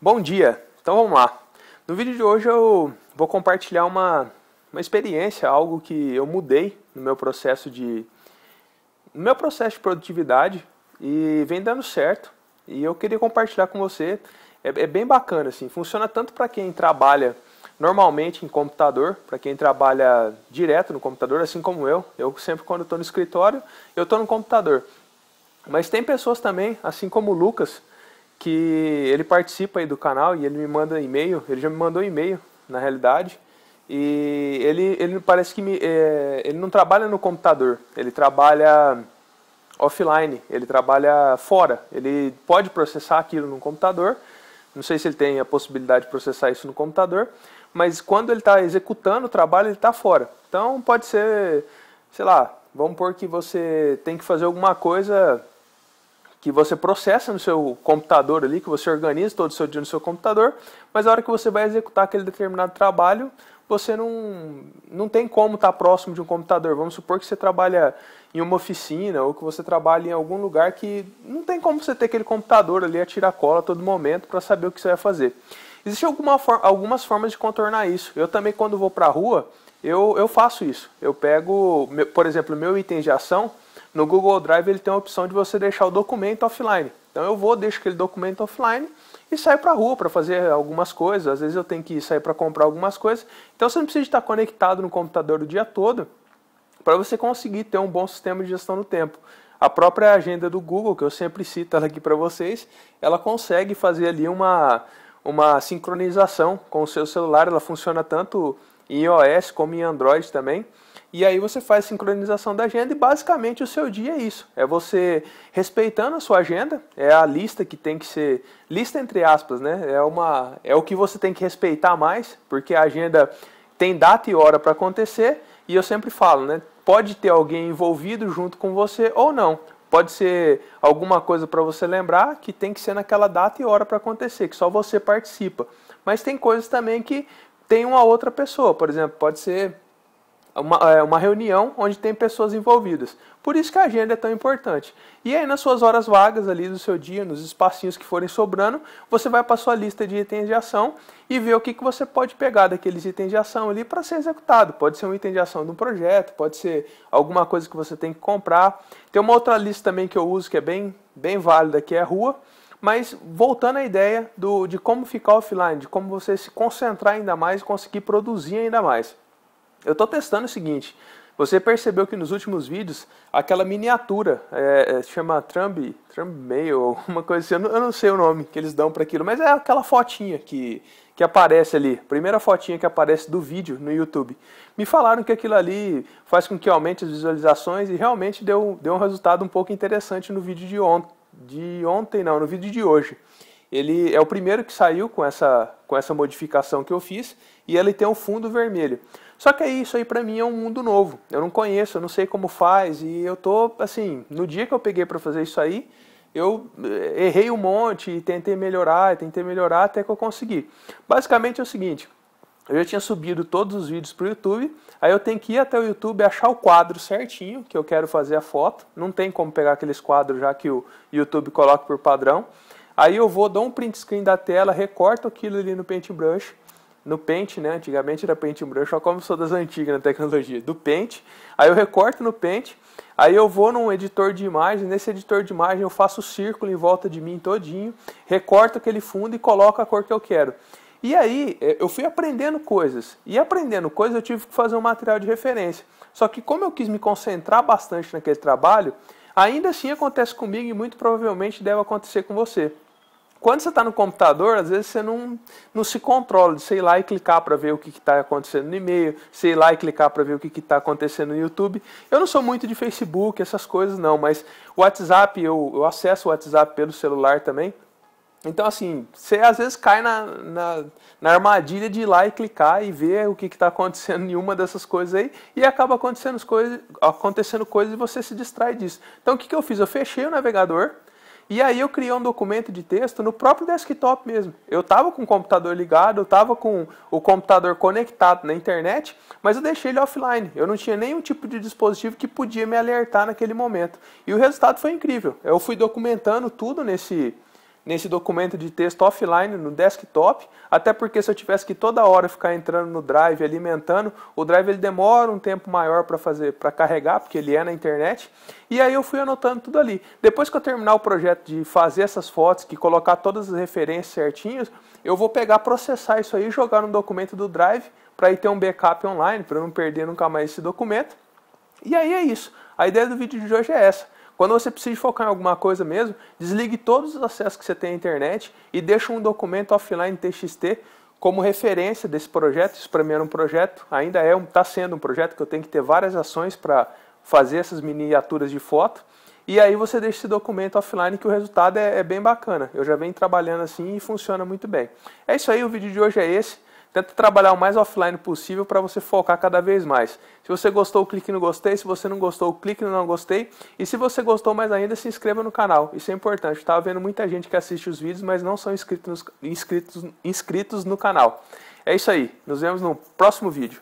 Bom dia, então vamos lá. No vídeo de hoje eu vou compartilhar uma experiência, algo que eu mudei no meu processo de produtividade e vem dando certo. E eu queria compartilhar com você. É bem bacana, assim, funciona tanto para quem trabalha normalmente em computador, para quem trabalha direto no computador, assim como eu. Eu sempre, quando estou no escritório, eu estou no computador. Mas tem pessoas também, assim como o Lucas, que ele participa aí do canal e ele me manda e-mail, ele já me mandou e-mail, na realidade, e ele parece que ele não trabalha no computador, ele trabalha offline, ele trabalha fora, ele pode processar aquilo no computador, não sei se ele tem a possibilidade de processar isso no computador, mas quando ele está executando o trabalho, ele está fora. Então pode ser, sei lá, vamos supor que você tem que fazer alguma coisa que você processa no seu computador ali, que você organiza todo o seu dia no seu computador, mas a hora que você vai executar aquele determinado trabalho, você não tem como estar próximo de um computador. Vamos supor que você trabalha em uma oficina ou que você trabalha em algum lugar que não tem como você ter aquele computador ali a tiracola a todo momento para saber o que você vai fazer. Existem algumas formas de contornar isso. Eu também, quando vou para a rua, eu faço isso. Eu pego, por exemplo, meu item de ação. No Google Drive ele tem a opção de você deixar o documento offline. Então eu deixo aquele documento offline e saio para a rua para fazer algumas coisas. Às vezes eu tenho que sair para comprar algumas coisas. Então você não precisa estar conectado no computador o dia todo para você conseguir ter um bom sistema de gestão do tempo. A própria agenda do Google, que eu sempre cito ela aqui para vocês, ela consegue fazer ali uma sincronização com o seu celular. Ela funciona tanto em iOS como em Android também. E aí você faz a sincronização da agenda e basicamente o seu dia é isso. É você respeitando a sua agenda, é a lista que tem que ser, lista entre aspas, né? É o que você tem que respeitar mais, porque a agenda tem data e hora para acontecer, e eu sempre falo, né? Pode ter alguém envolvido junto com você ou não. Pode ser alguma coisa para você lembrar que tem que ser naquela data e hora para acontecer, que só você participa. Mas tem coisas também que tem uma outra pessoa, por exemplo, pode ser uma reunião onde tem pessoas envolvidas. Por isso que a agenda é tão importante. E aí nas suas horas vagas ali do seu dia, nos espacinhos que forem sobrando, você vai para a sua lista de itens de ação e ver o que você pode pegar daqueles itens de ação ali para ser executado. Pode ser um item de ação de um projeto, pode ser alguma coisa que você tem que comprar. Tem uma outra lista também que eu uso que é bem válida, que é a rua. Mas voltando à ideia de como ficar offline, de como você se concentrar ainda mais e conseguir produzir ainda mais. Eu estou testando o seguinte, você percebeu que nos últimos vídeos, aquela miniatura, se chama Thumbnail, alguma coisa assim, eu não sei o nome que eles dão para aquilo, mas é aquela fotinha que aparece ali, primeira fotinha que aparece do vídeo no YouTube. Me falaram que aquilo ali faz com que aumente as visualizações e realmente deu um resultado um pouco interessante no vídeo no vídeo de hoje. Ele é o primeiro que saiu com essa modificação que eu fiz e ele tem um fundo vermelho. Só que isso aí pra mim é um mundo novo. Eu não conheço, eu não sei como faz e eu tô assim, no dia que eu peguei pra fazer isso aí, eu errei um monte e tentei melhorar até que eu consegui. Basicamente é o seguinte, eu já tinha subido todos os vídeos pro YouTube, aí eu tenho que ir até o YouTube, achar o quadro certinho que eu quero fazer a foto. Não tem como pegar aqueles quadros já que o YouTube coloca por padrão. Aí eu dou um print screen da tela, recorto aquilo ali no Paintbrush, no Paint, né? Antigamente era Paintbrush, só como sou das antigas na tecnologia, do Paint. Aí eu recorto no Paint, aí eu vou num editor de imagem, nesse editor de imagem eu faço o círculo em volta de mim todinho, recorto aquele fundo e coloco a cor que eu quero. E aí eu fui aprendendo coisas, e aprendendo coisas eu tive que fazer um material de referência. Só que como eu quis me concentrar bastante naquele trabalho, ainda assim acontece comigo e muito provavelmente deve acontecer com você. Quando você está no computador, às vezes você não se controla de, sei lá, e clicar para ver o que está acontecendo no e-mail, sei lá e clicar para ver o que está acontecendo no YouTube. Eu não sou muito de Facebook, essas coisas não, mas o WhatsApp, eu acesso o WhatsApp pelo celular também. Então assim, você às vezes cai na armadilha de ir lá e clicar e ver o que está acontecendo em uma dessas coisas aí e acaba acontecendo coisas e você se distrai disso. Então o que eu fiz? Eu fechei o navegador. E aí eu criei um documento de texto no próprio desktop mesmo. Eu estava com o computador ligado, eu estava com o computador conectado na internet, mas eu deixei ele offline. Eu não tinha nenhum tipo de dispositivo que podia me alertar naquele momento. E o resultado foi incrível. Eu fui documentando tudo nesse nesse documento de texto offline no desktop, até porque se eu tivesse que toda hora ficar entrando no Drive, alimentando, o Drive ele demora um tempo maior para carregar, porque ele é na internet, e aí eu fui anotando tudo ali. Depois que eu terminar o projeto de fazer essas fotos, que colocar todas as referências certinhas, eu vou pegar, processar isso aí e jogar no documento do Drive, para ir ter um backup online, para não perder nunca mais esse documento. E aí é isso. A ideia do vídeo de hoje é essa. Quando você precisa focar em alguma coisa mesmo, desligue todos os acessos que você tem à internet e deixe um documento offline TXT como referência desse projeto. Isso para mim era um projeto, ainda está sendo um projeto que eu tenho que ter várias ações para fazer essas miniaturas de foto. E aí você deixa esse documento offline que o resultado é bem bacana. Eu já venho trabalhando assim e funciona muito bem. É isso aí, o vídeo de hoje é esse. Tenta trabalhar o mais offline possível para você focar cada vez mais. Se você gostou, clique no gostei. Se você não gostou, clique no não gostei. E se você gostou mais ainda, se inscreva no canal. Isso é importante. Estava vendo muita gente que assiste os vídeos, mas não são inscritos no canal. É isso aí. Nos vemos no próximo vídeo.